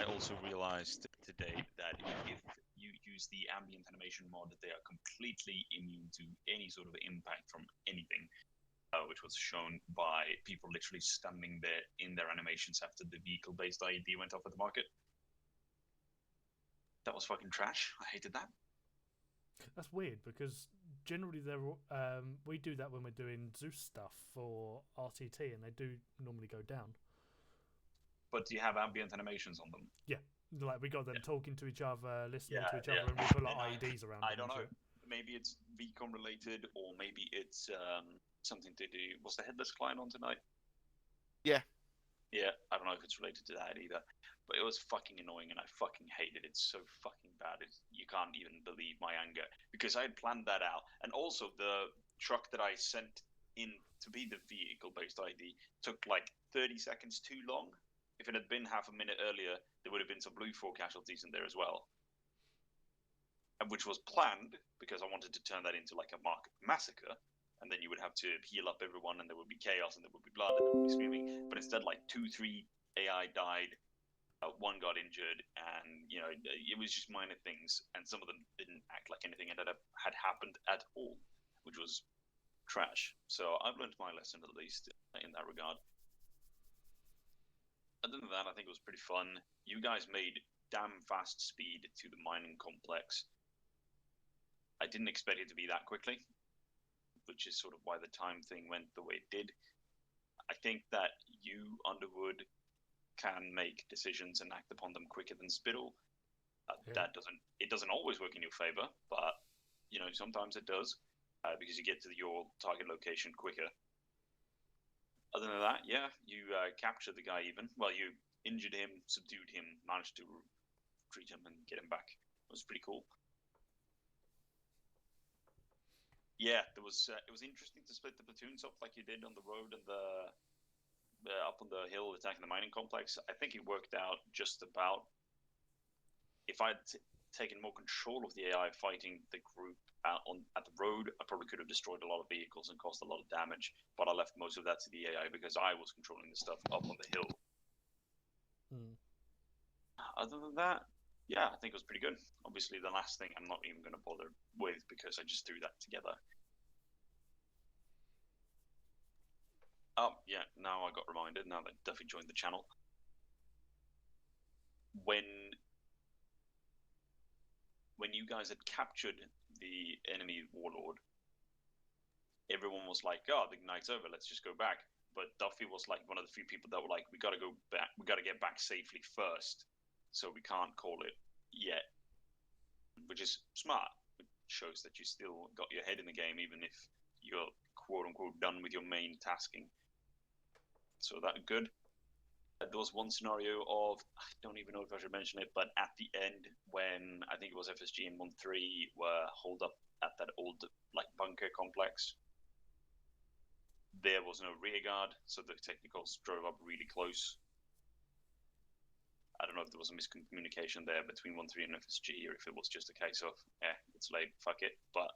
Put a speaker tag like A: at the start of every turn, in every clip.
A: also realized today that if you use the ambient animation mod, they are completely immune to any sort of impact from anything, which was shown by people literally standing there in their animations after the vehicle-based IED went off at the market. That was fucking trash. I hated that.
B: That's weird because generally we do that when we're doing Zeus stuff for RTT, and they do normally go down.
A: But do you have ambient animations on them?
B: Yeah, like we got them talking to each other, listening to each
A: Yeah.
B: other, and we put like IEDs around them.
A: I don't know.
B: Shit.
A: Maybe it's VCOM related, or maybe it's something to do. Was the headless client on tonight?
C: Yeah.
A: Yeah, I don't know if it's related to that either. But it was fucking annoying, and I fucking hated it. It's so fucking bad. You can't even believe my anger. Because I had planned that out. And also, the truck that I sent in to be the vehicle-based ID took like 30 seconds too long. If it had been half a minute earlier, there would have been some Blue 4 casualties in there as well. And which was planned, because I wanted to turn that into like a market massacre. And then you would have to heal up everyone, and there would be chaos, and there would be blood, and there would be screaming. But instead, like 2-3 AI died, one got injured, and it was just minor things, and some of them didn't act like anything had happened at all, which was trash. So I've learned my lesson, at least in that regard. Other than that, I think it was pretty fun. You guys made damn fast speed to the mining complex. I didn't expect it to be that quickly, which is sort of why the time thing went the way it did. I think that you, Underwood, can make decisions and act upon them quicker than Spittle. That doesn't always work in your favor, but sometimes it does, because you get to your target location quicker. Other than that, yeah, you captured the guy even. Well, you injured him, subdued him, managed to treat him and get him back. It was pretty cool. Yeah, it was interesting to split the platoons up like you did on the road and up on the hill attacking the mining complex. I think it worked out just about. If I'd taken more control of the AI fighting the group at the road, I probably could have destroyed a lot of vehicles and caused a lot of damage. But I left most of that to the AI because I was controlling the stuff up on the hill. Other than that, yeah, I think it was pretty good. Obviously, the last thing I'm not even going to bother with because I just threw that together. Oh, yeah, now I got reminded, now that Duffy joined the channel. When you guys had captured the enemy warlord, everyone was like, oh, the night's over, let's just go back. But Duffy was like one of the few people that were like, we got to go back, we got to get back safely first, so we can't call it yet. Which is smart. It shows that you still got your head in the game, even if you're quote-unquote done with your main tasking. So that good. There was one scenario of, I don't even know if I should mention it, but at the end, when I think it was FSG and 1-3 were holed up at that old bunker complex, there was no rear guard, so the technicals drove up really close. I don't know if there was a miscommunication there between 1-3 and FSG, or if it was just a case of, it's late, fuck it. But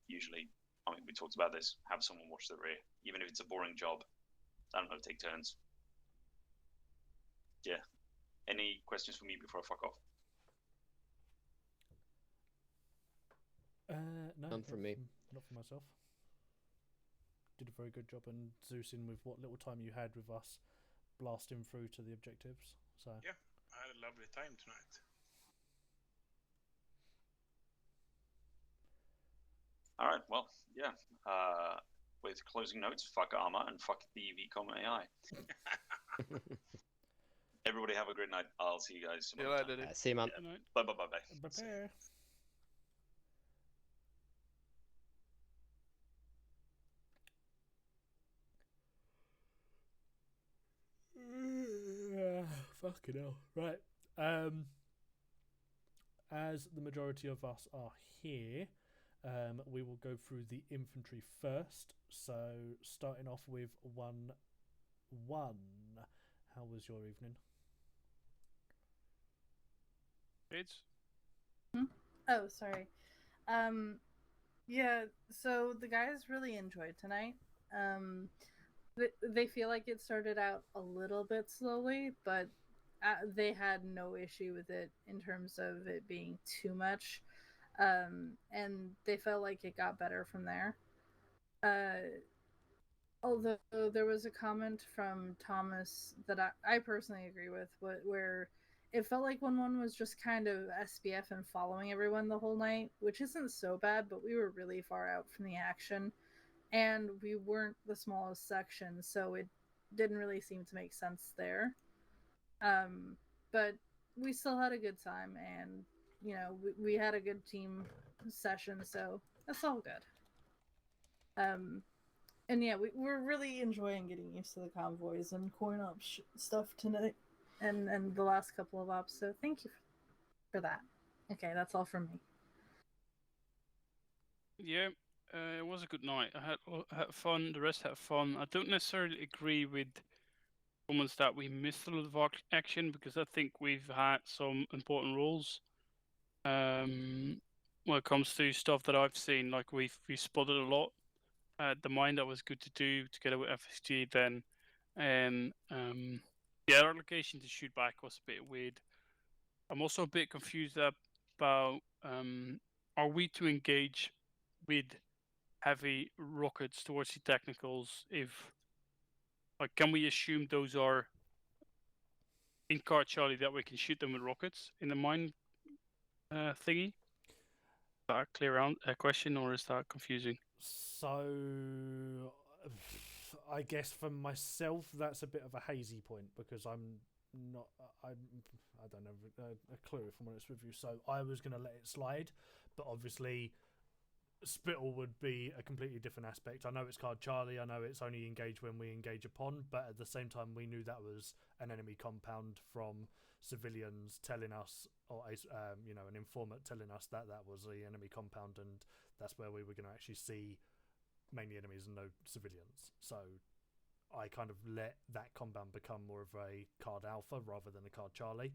A: usually, we talked about this, have someone watch the rear, even if it's a boring job. I don't know, take turns. Yeah. Any questions for me before I fuck off?
B: No,
C: none from me.
B: Not for myself. Did a very good job on Zeusing with what little time you had with us, blasting through to the objectives. So
D: yeah, I had a lovely time tonight.
A: All right, well, yeah. With closing notes, fuck Arma and fuck the VCOM AI. Everybody have a great night. I'll see you guys some other time.
C: See you, man.
A: Yeah. Bye.
B: Prepare. Fucking hell. Right. As the majority of us are here, we will go through the infantry first. So, starting off with 1-1. How was your evening?
D: It's...
E: Oh, sorry. Yeah, so the guys really enjoyed tonight. They feel like it started out a little bit slowly, but they had no issue with it in terms of it being too much, and they felt like it got better from there. Although there was a comment from Thomas that I personally agree with, where it felt like 1-1 was just kind of SBF and following everyone the whole night, which isn't so bad, but we were really far out from the action, and we weren't the smallest section, so it didn't really seem to make sense there. But we still had a good time, and we had a good team session, so that's all good. And yeah, we're really enjoying getting used to the convoys and coin op stuff tonight, and the last couple of ops. So thank you for that. Okay, that's all from me.
C: Yeah, it was a good night. I had fun. The rest had fun. I don't necessarily agree with comments that we missed a lot of action because I think we've had some important roles. When it comes to stuff that I've seen, like we spotted a lot. The mine that was good to do together with FSG then, and yeah, our location to shoot back was a bit weird. I'm also a bit confused about are we to engage with heavy rockets towards the technicals? If like, can we assume those are in car Charlie that we can shoot them with rockets in the mine thingy? Is that a clear question, or is that confusing?
B: So, I guess for myself, that's a bit of a hazy point because I'm not. I don't have a clue if I'm honest with you. So I was going to let it slide, but obviously, Spittle would be a completely different aspect. I know it's card Charlie. I know it's only engaged when we engage upon, but at the same time, we knew that was an enemy compound from civilians telling us, or an informant telling us that that was the enemy compound, and that's where we were going to actually see mainly enemies and no civilians. So I kind of let that compound become more of a card alpha rather than a card Charlie,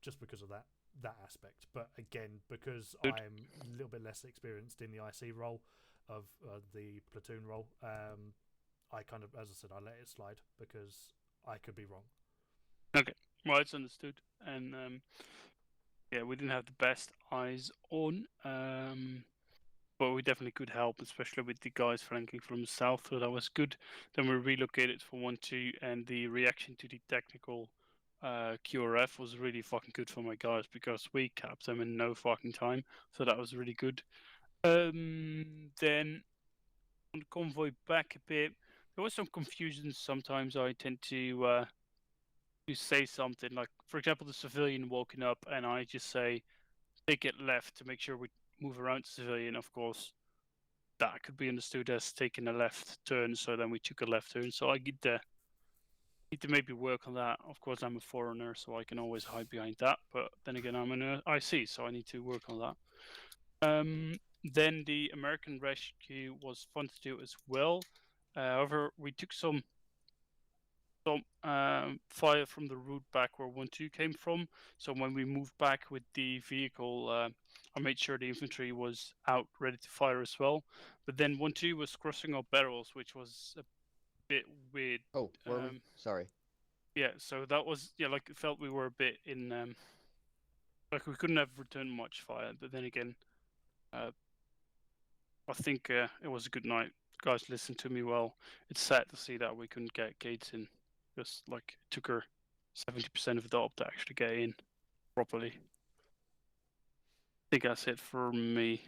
B: just because of that aspect. But again, because
C: Good.
B: I'm a little bit less experienced in the IC role of the platoon role, I kind of, as I said, I let it slide because I could be wrong.
C: Okay, well, it's understood, and yeah, we didn't have the best eyes on, but we definitely could help, especially with the guys flanking from the south, so that was good. Then we relocated for 1-2, and the reaction to the technical QRF was really fucking good for my guys because we capped them in no fucking time, so that was really good. Then on the convoy back a bit, there was some confusion. Sometimes I tend to say something like, for example, the civilian woken up, and I just say, take it left to make sure we move around the civilian. Of course, that could be understood as taking a left turn, so then we took a left turn. So I need to maybe work on that. Of course, I'm a foreigner, so I can always hide behind that. But then again, I'm an IC, so I need to work on that. Then the American rescue was fun to do as well. However, we took some fire from the route back where 1-2 came from. So when we moved back with the vehicle, I made sure the infantry was out ready to fire as well. But then 1-2 was crossing our barrels, which was a bit weird.
F: Oh, were we? Sorry.
C: Yeah, so that was, yeah, like it felt we were a bit in, like we couldn't have returned much fire. But then again, I think it was a good night. Guys listened to me well. It's sad to see that we couldn't get gates in. Just like it took her 70% of the op to actually get in properly. I think that's it for me.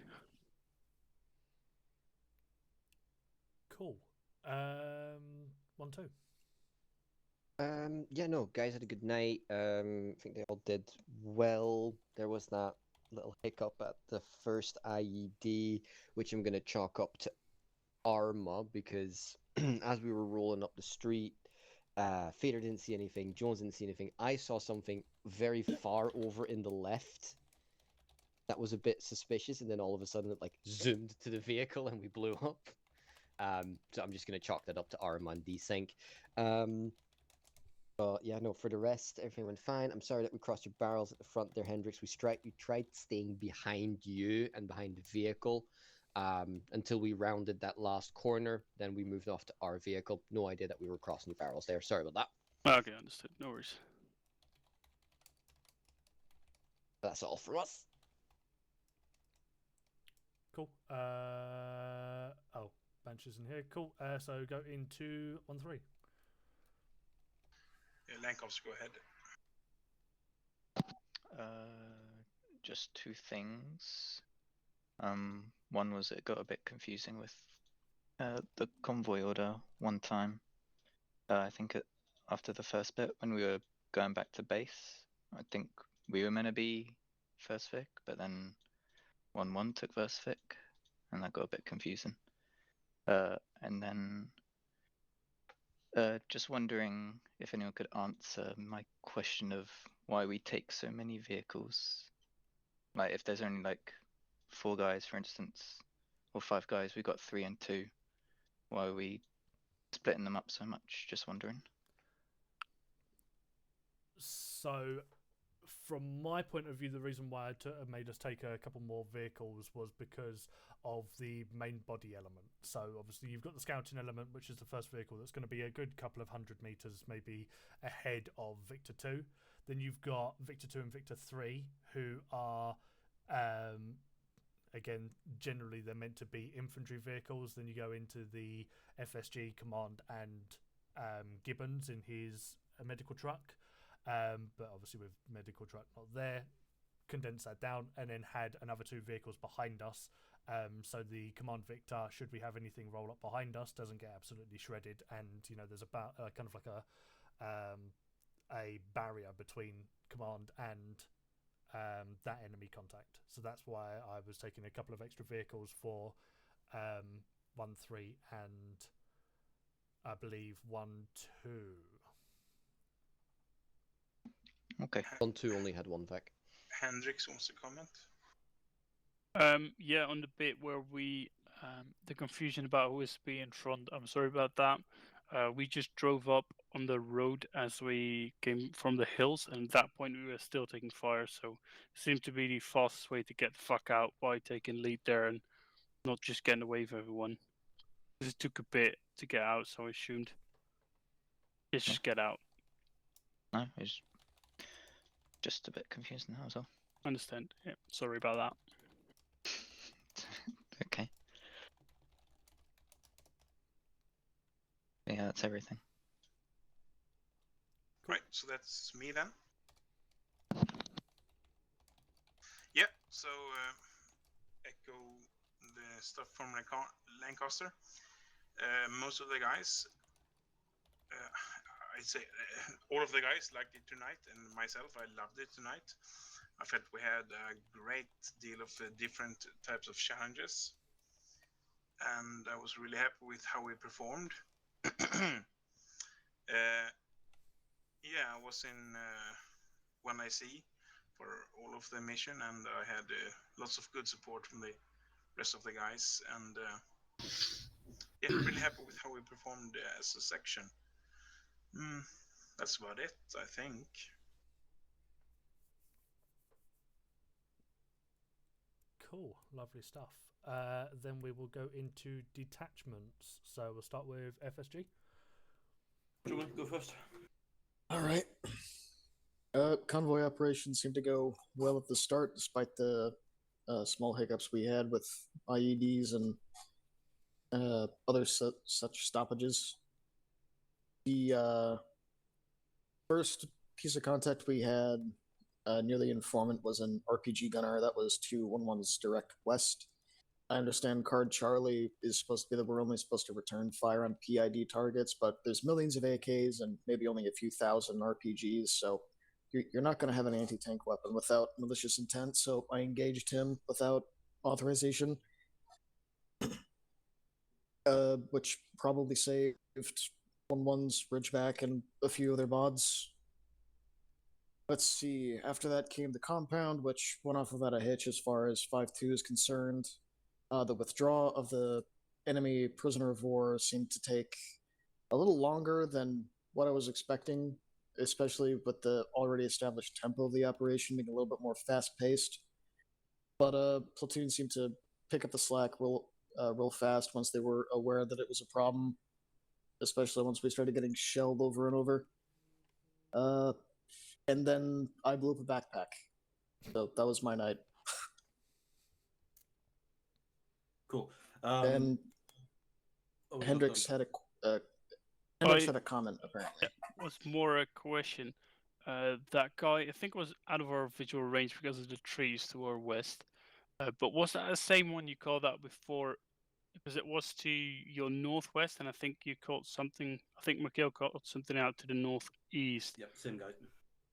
B: Cool. 1-2.
F: Yeah, no, guys had a good night. I think they all did well. There was that little hiccup at the first IED, which I'm gonna chalk up to Arma because as we were rolling up the street, Fader didn't see anything, Jones didn't see anything. I saw something very far over in the left that was a bit suspicious, and then all of a sudden it like zoomed to the vehicle and we blew up. So I'm just gonna chalk that up to Arma and desync. But yeah, no, for the rest, everything went fine. I'm sorry that we crossed your barrels at the front there, Hendrix. We tried staying behind you and behind the vehicle until we rounded that last corner. Then we moved off to our vehicle. No idea that we were crossing your barrels there. Sorry about that.
C: Okay, understood. No worries.
F: That's all from us.
B: Cool. Oh, Bench isn't here. Cool. So go into 1-3.
D: Yeah, Lankovs, go ahead.
G: Just two things. One was it got a bit confusing with the convoy order one time. I think after the first bit when we were going back to base, I think we were meant to be first Vic, but then 1-1 took first Vic, and that got a bit confusing. And then just wondering if anyone could answer my question of why we take so many vehicles. Like if there's only like 4 guys, for instance, or 5 guys, we got 3 and 2. Why are we splitting them up so much? Just wondering.
B: So, from my point of view, the reason why it made us take a couple more vehicles was because of the main body element. So, obviously, you've got the scouting element, which is the first vehicle that's going to be a good couple of 100 meters, maybe ahead of Victor 2. Then you've got Victor 2 and Victor 3, who are, again, generally they're meant to be infantry vehicles. Then you go into the FSG command and Gibbons in his medical truck. But obviously with medical truck not there, condensed that down and then had another 2 vehicles behind us. So the command Victor, should we have anything roll up behind us, doesn't get absolutely shredded. And there's about kind of like a barrier between command and that enemy contact. So that's why I was taking a couple of extra vehicles for 1-3 and I believe 1-2.
G: Okay.
F: 1-2 only had 1 Vic.
D: Hendrix wants to comment.
C: Yeah, on the bit where we the confusion about OSB in front. I'm sorry about that. We just drove up on the road as we came from the hills, and at that point we were still taking fire. So it seemed to be the fastest way to get the fuck out by taking lead there and not just getting away with everyone. Because it took a bit to get out, so I assumed just get out.
G: No, it's just a bit confusing now as well.
C: Understand? Yeah, sorry about that.
G: Okay. Yeah, that's everything.
D: Right, so that's me then. Yeah, so echo the stuff from Lancaster. Most of the guys, I'd say all of the guys liked it tonight, and myself, I loved it tonight. I felt we had a great deal of different types of challenges, and I was really happy with how we performed. Yeah, I was in 1IC for all of the mission, and I had lots of good support from the rest of the guys, and yeah, really happy with how we performed as a section. That's about it, I think.
B: Cool, lovely stuff. Then we will go into detachments. So we'll start with FSG.
H: Go first.
I: All right. Convoy operations seemed to go well at the start, despite the small hiccups we had with IEDs and other such stoppages. The first piece of contact we had near the informant was an RPG gunner that was to 1-1's direct west. I understand Card Charlie is supposed to be that we're only supposed to return fire on PID targets, but there's millions of AKs and maybe only a few thousand RPGs, so you're not going to have an anti-tank weapon without malicious intent, so I engaged him without authorization, which probably saved 1-1's Ridgeback and a few other mods. Let's see, after that came the compound, which went off without a hitch as far as 5-2 is concerned. The withdrawal of the enemy prisoner of war seemed to take a little longer than what I was expecting, especially with the already established tempo of the operation being a little bit more fast-paced. But platoon seemed to pick up the slack real fast once they were aware that it was a problem, especially once we started getting shelled over and over. And then I blew up a backpack. So that was my night.
H: Cool.
I: And
H: oh,
I: Hendrix had a comment apparently.
C: It was more a question. That guy, I think, was out of our visual range because of the trees to our west. But was that the same one you called out before? Because it was to your northwest, and I think you called something. I think Mikhail called something out to the northeast.
H: Yep, same guy.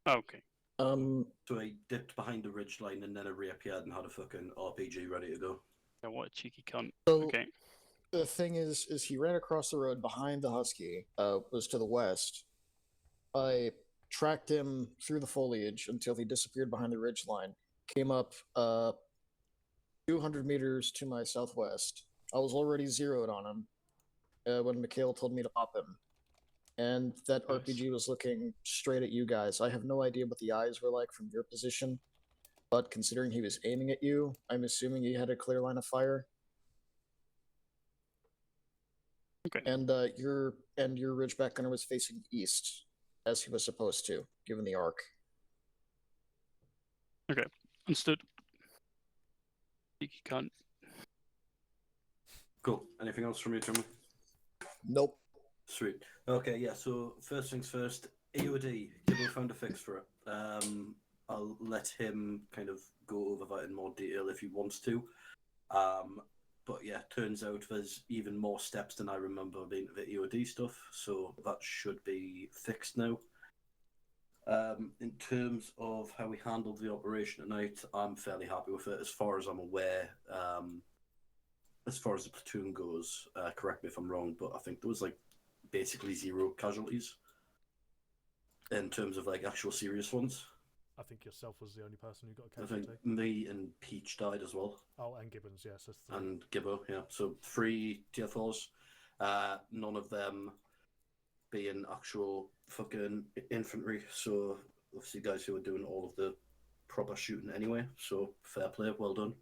C: Okay.
H: So I dipped behind the ridge line and then I reappeared and had a fucking RPG ready to go.
C: Yeah, what a cheeky cunt.
I: So
C: Okay.
I: the thing is he ran across the road behind the Husky, was to the west. I tracked him through the foliage until he disappeared behind the ridge line. Came up 200 meters to my southwest. I was already zeroed on him when Mikhail told me to pop him. And that
C: Nice.
I: RPG was looking straight at you guys. I have no idea what the eyes were like from your position, but considering he was aiming at you, I'm assuming he had a clear line of fire.
C: Okay.
I: And your Ridgeback gunner was facing east, as he was supposed to, given the arc.
C: Okay. Understood. Cheeky cunt.
H: Cool. Anything else from you, Tommy?
I: Nope.
H: Sweet. Okay, yeah, so first things first, EOD, Gibbo found a fix for it. I'll let him kind of go over that in more detail if he wants to. But yeah, turns out there's even more steps than I remember being the EOD stuff, so that should be fixed now. In terms of how we handled the operation at night, I'm fairly happy with it as far as I'm aware. As far as the platoon goes, correct me if I'm wrong, but I think there was like basically 0 casualties in terms of like actual serious ones.
B: I think yourself was the only person who got a
H: I
B: casualty.
H: think me and Peach died as well.
B: Oh, and Gibbons, yes. That's three.
H: And Gibbo, yeah. So 3 tier 4s. None of them being actual fucking infantry. So obviously guys who are doing all of the proper shooting anyway. So fair play, well done.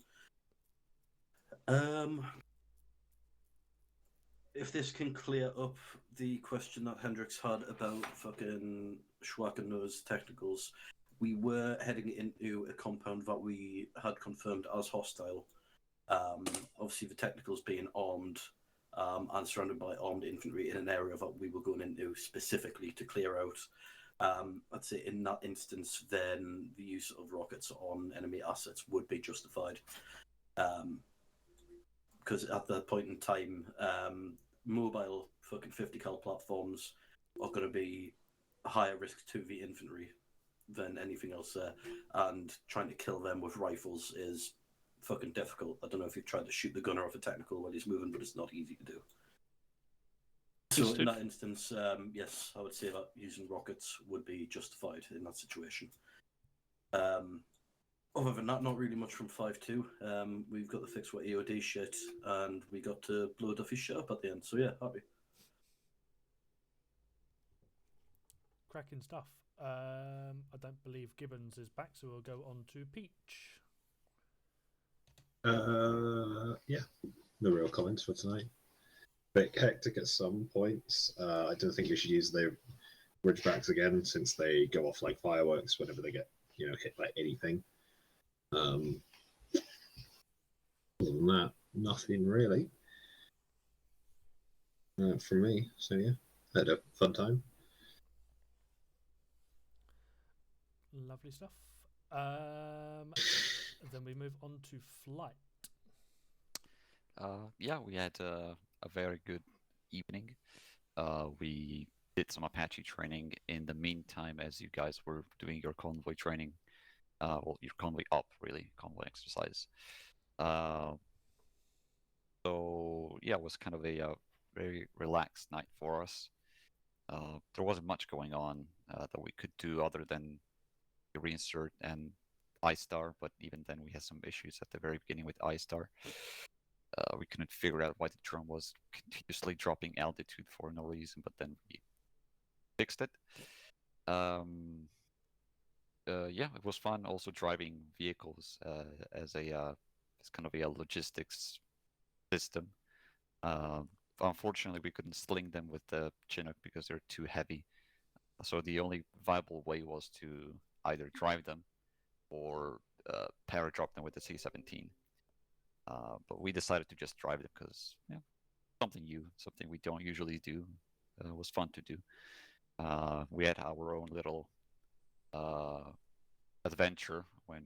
H: If this can clear up the question that Hendrix had about fucking Schwackenose technicals, we were heading into a compound that we had confirmed as hostile. Obviously, the technicals being armed and surrounded by armed infantry in an area that we were going into specifically to clear out. I'd say in that instance, then the use of rockets on enemy assets would be justified. Because at that point in time, mobile fucking 50 cal platforms are going to be a higher risk to the infantry than anything else there, and trying to kill them with rifles is fucking difficult. I don't know if you've tried to shoot the gunner off a technical while he's moving, but it's not easy to do. So in that instance, yes, I would say that using rockets would be justified in that situation. Other than that, not really much from 5-2. We've got the fix with EOD shit, and we got to blow Duffy's shit up at the end. So yeah, happy.
B: Cracking stuff. I don't believe Gibbons is back, so we'll go on to Peach.
J: Yeah, no real comments for tonight. Bit hectic at some points. I don't think we should use the Ridgebacks again, since they go off like fireworks whenever they get, hit by anything. Other than that, nothing really from me. So yeah, had a fun time.
B: Lovely stuff. Then we move on to flight.
K: Yeah, we had a very good evening. We did some Apache training in the meantime as you guys were doing your convoy training. Well, your convoy convoy exercise. So yeah, it was kind of a very relaxed night for us. There wasn't much going on that we could do other than reinsert and I-Star, but even then we had some issues at the very beginning with I-Star. We couldn't figure out why the drone was continuously dropping altitude for no reason, but then we fixed it. Yeah, it was fun also driving vehicles as kind of a logistics system. Unfortunately, we couldn't sling them with the Chinook because they're too heavy. So the only viable way was to either drive them or paradrop them with the C-17. But we decided to just drive them because something new, something we don't usually do. Was fun to do. We had our own little adventure when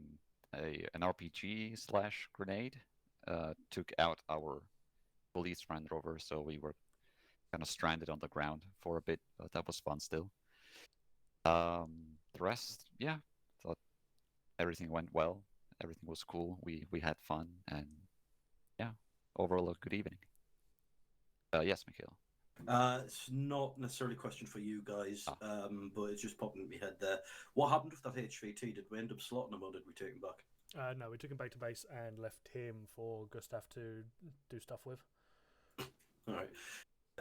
K: an RPG / grenade took out our police Land Rover, so we were kind of stranded on the ground for a bit, but that was fun still. The rest, thought everything went well. Everything was cool. We had fun, and overall a good evening. Yes, Mikhail.
H: It's not necessarily a question for you guys, but it's just popping in my head there. What happened with that HVT? Did we end up slotting him or did we take him back?
B: No, we took him back to base and left him for Gustav to do stuff with.
H: All right.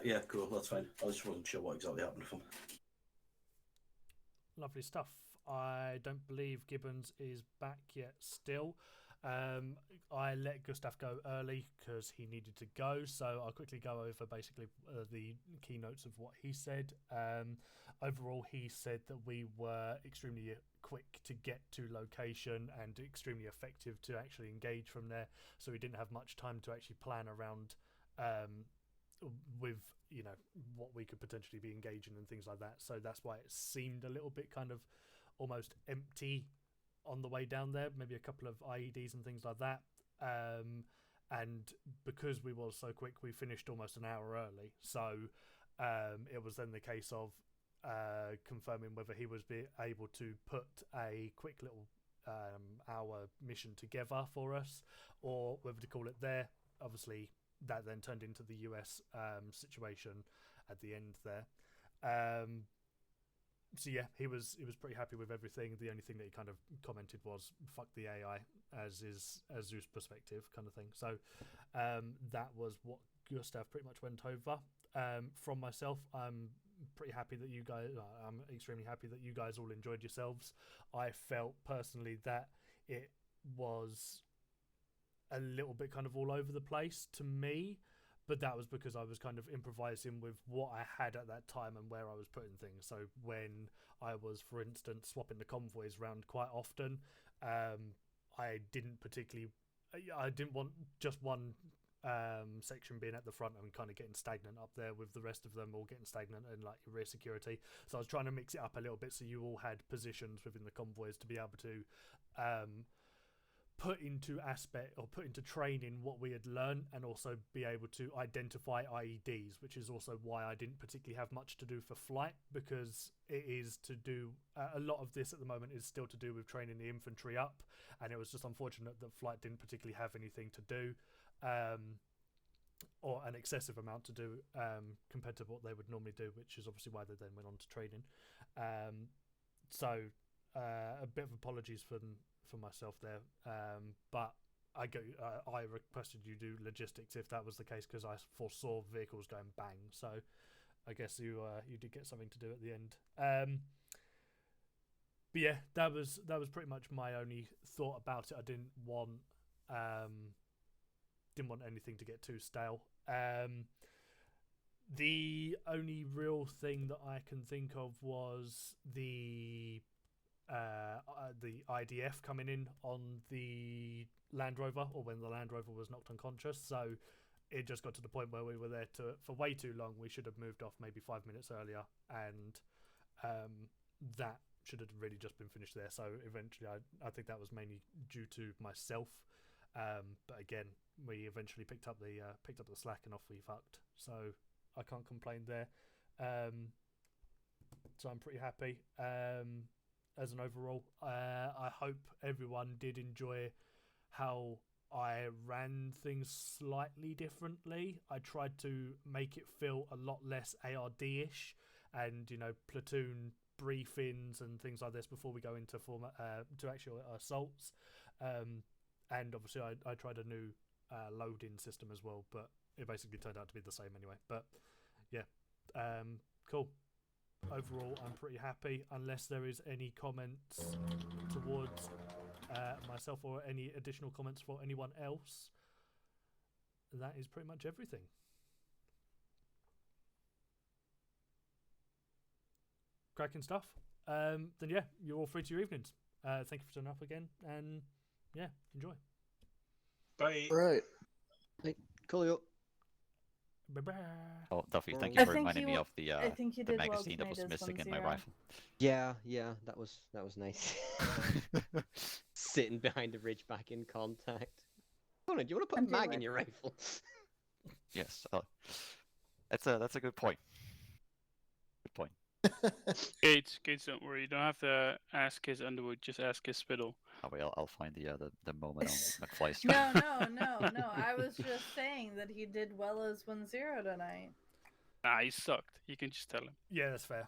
H: Yeah, cool. That's fine. I just wasn't sure what exactly happened with him.
B: Lovely stuff. I don't believe Gibbons is back yet still. I let Gustav go early because he needed to go, so I'll quickly go over basically the keynotes of what he said. Overall, he said that we were extremely quick to get to location and extremely effective to actually engage from there, so we didn't have much time to actually plan around with what we could potentially be engaging and things like that. So that's why it seemed a little bit kind of almost empty on the way down there, maybe a couple of IEDs and things like that. And because we were so quick, we finished almost an hour early. So it was then the case of confirming whether he was able to put a quick little hour mission together for us, or whether to call it there. Obviously, that then turned into the US situation at the end there. So yeah, he was pretty happy with everything. The only thing that he kind of commented was "fuck the AI," as is Zeus' perspective, kind of thing. So that was what Gustav pretty much went over. From myself, I'm pretty happy that you guys. I'm extremely happy that you guys all enjoyed yourselves. I felt personally that it was a little bit kind of all over the place to me, but that was because I was kind of improvising with what I had at that time and where I was putting things. So when I was, for instance, swapping the convoys around quite often, I didn't want just one section being at the front and kind of getting stagnant up there with the rest of them all getting stagnant and like rear security. So I was trying to mix it up a little bit so you all had positions within the convoys to be able to put into training what we had learned, and also be able to identify IEDs, which is also why I didn't particularly have much to do for flight, because it is to do a lot of this at the moment is still to do with training the infantry up, and it was just unfortunate that flight didn't particularly have anything to do, or an excessive amount to do compared to what they would normally do, which is obviously why they then went on to training. So a bit of apologies for myself there, but I requested you do logistics if that was the case, because I foresaw vehicles going bang. So I guess you did get something to do at the end. But yeah, that was pretty much my only thought about it. I didn't want anything to get too stale. The only real thing that I can think of was the IDF coming in on the Land Rover, or when the Land Rover was knocked unconscious. So it just got to the point where we were there for way too long. We should have moved off maybe 5 minutes earlier, and that should have really just been finished there. So eventually, I think that was mainly due to myself. But again, we eventually picked up the slack and off we fucked. So I can't complain there. So I'm pretty happy. As an overall, I hope everyone did enjoy how I ran things slightly differently. I tried to make it feel a lot less ARD-ish, and platoon briefings and things like this before we go into to actual assaults. And obviously, I tried a new loading system as well, but it basically turned out to be the same anyway. But yeah, cool. Overall, I'm pretty happy, unless there is any comments towards myself or any additional comments for anyone else. That is pretty much everything. cracking stuff. Then yeah, you're all free to your evenings. Thank you for turning up again, and yeah, enjoy.
D: Bye.
I: Right.
F: Hey, Coolio.
B: Bye-bye.
K: Oh, Duffy, thank
F: I
K: you for
E: think
K: reminding
E: you
K: me
E: wa-
K: of the
E: I think you
K: the
E: did well
K: magazine that
E: tonight
K: was
E: as
K: missing in my
E: 1-0.
K: rifle.
F: Yeah, that was nice. Sitting behind the ridge back in contact. Hold on, do you want to put a
E: And
F: mag
E: do
F: in
E: it.
F: your rifle?
K: Yes, that's a good point. Good point.
C: Gates, don't worry. You don't have to ask his Underwood. Just ask his Spittle.
K: Oh, wait, I'll find the moment on McFly's stream.
E: No. I was just saying that he did well as 1-0 tonight.
C: Nah, he sucked. You can just tell him.
B: Yeah, that's fair.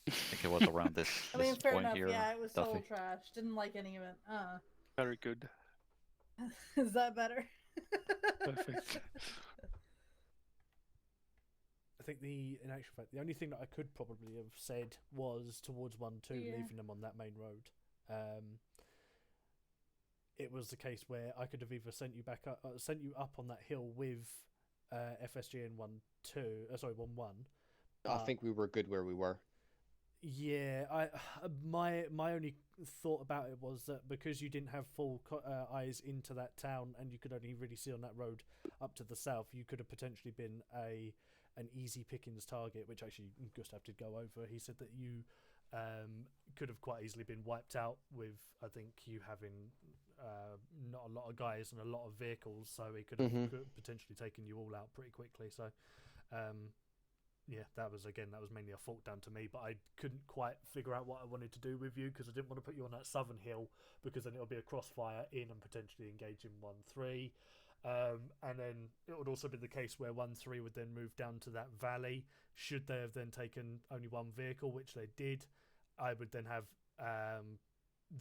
K: I think it was around this,
E: I mean,
K: this
E: fair
K: point
E: enough.
K: here,
E: Yeah, it was total
K: Duffy.
E: trash. Didn't like any of it.
C: Very good.
E: Is that better?
C: Perfect.
B: I think in actual fact, the only thing that I could probably have said was towards 1-2,
E: Yeah.
B: leaving them on that main road. It was the case where I could have either sent you up on that hill with FSG in 1-1.
F: I think we were good where we were.
B: Yeah, my only thought about it was that because you didn't have full eyes into that town and you could only really see on that road up to the south, you could have potentially been an easy pickings target, which actually Gustav did go over. He said that you could have quite easily been wiped out with, I think, you having not a lot of guys and a lot of vehicles, so it could have potentially taken you all out pretty quickly. So yeah, that was mainly a fault down to me, but I couldn't quite figure out what I wanted to do with you because I didn't want to put you on that southern hill because then it'll be a crossfire in and potentially engage in 1-3. And then it would also be the case where 1-3 would then move down to that valley. Should they have then taken only one vehicle, which they did, I would then have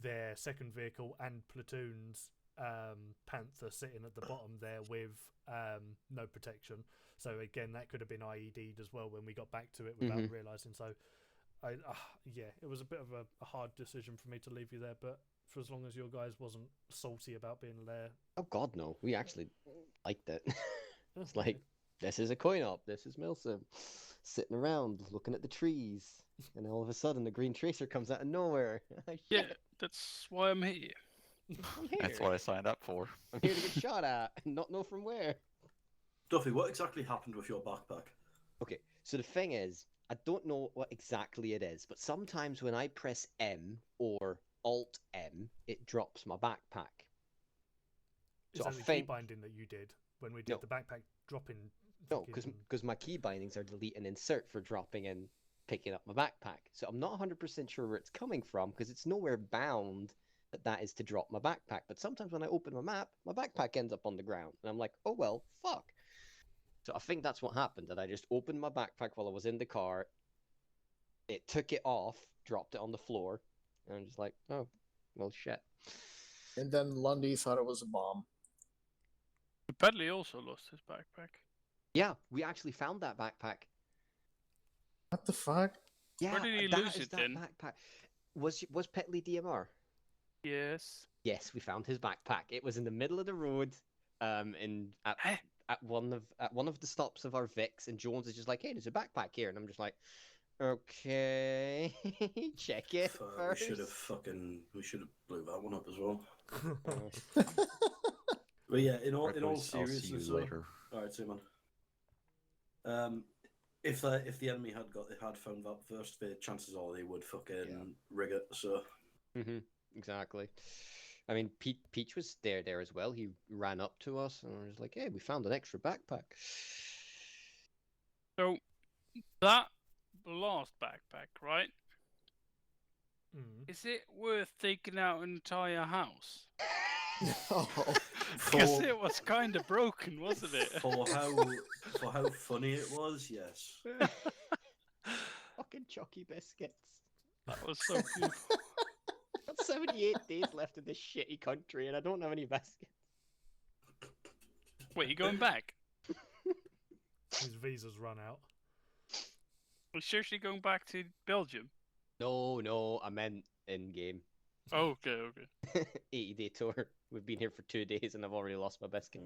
B: their second vehicle and platoon's Panther sitting at the bottom there with no protection. So again, that could have been IED'd as well when we got back to it without realising. So yeah, it was a bit of a hard decision for me to leave you there, but for as long as your guys wasn't salty about being there.
F: Oh God, no. We actually liked it. It's like, this is a coin op, this is Milsim. Sitting around, looking at the trees, and all of a sudden the green tracer comes out of nowhere.
C: Yeah, that's why I'm here.
F: I'm here.
K: That's what I signed up for.
F: I'm here to get shot at and not know from where.
H: Duffy, what exactly happened with your backpack?
F: Okay, so the thing is, I don't know what exactly it is, but sometimes when I press M or Alt M, it drops my backpack.
B: Is
F: So I
B: that the key
F: think
B: binding that you did when we did the backpack dropping?
F: no, because my key bindings are delete and insert for dropping and picking up my backpack. So I'm not 100% sure where it's coming from because it's nowhere bound that is to drop my backpack. But sometimes when I open my map, my backpack ends up on the ground, and I'm like, oh well, fuck. So I think that's what happened. That I just opened my backpack while I was in the car. It took it off, dropped it on the floor, and I'm just like, oh, well, shit.
I: And then Lundy thought it was a bomb.
C: Pedley also lost his backpack.
F: Yeah, we actually found that backpack.
I: What the fuck?
F: Yeah,
C: Where did he
F: that
C: lose
F: is
C: it
F: that
C: then?
F: backpack. Was Petley DMR?
C: Yes.
F: Yes, we found his backpack. It was in the middle of the road, at one of the stops of our Vix, and Jones is just like, "Hey, there's a backpack here," and I'm just like, "Okay, check it first."
H: We should have blew that one up as well. But yeah, in all
K: I'll
H: seriousness,
K: see you
H: though,
K: later.
H: all right, see you, man. If the enemy had found that first, the chances are they would fucking rig it. So.
F: Exactly. I mean, Peach was there as well. He ran up to us and was like, "Hey, we found an extra backpack."
C: So that last backpack, right? Is it worth taking out an entire house?
I: No.
C: Because it was kind of broken, wasn't it?
H: For how funny it was, yes.
F: Fucking Chucky biscuits.
C: That was so beautiful.
F: I've got 78 days left in this shitty country, and I don't have any biscuits.
C: Wait, you going back?
B: His visa's run out.
C: Are you seriously going back to Belgium?
F: No, I meant in game.
C: Oh, okay.
F: 80-day tour. We've been here for 2 days, and I've already lost my biscuit.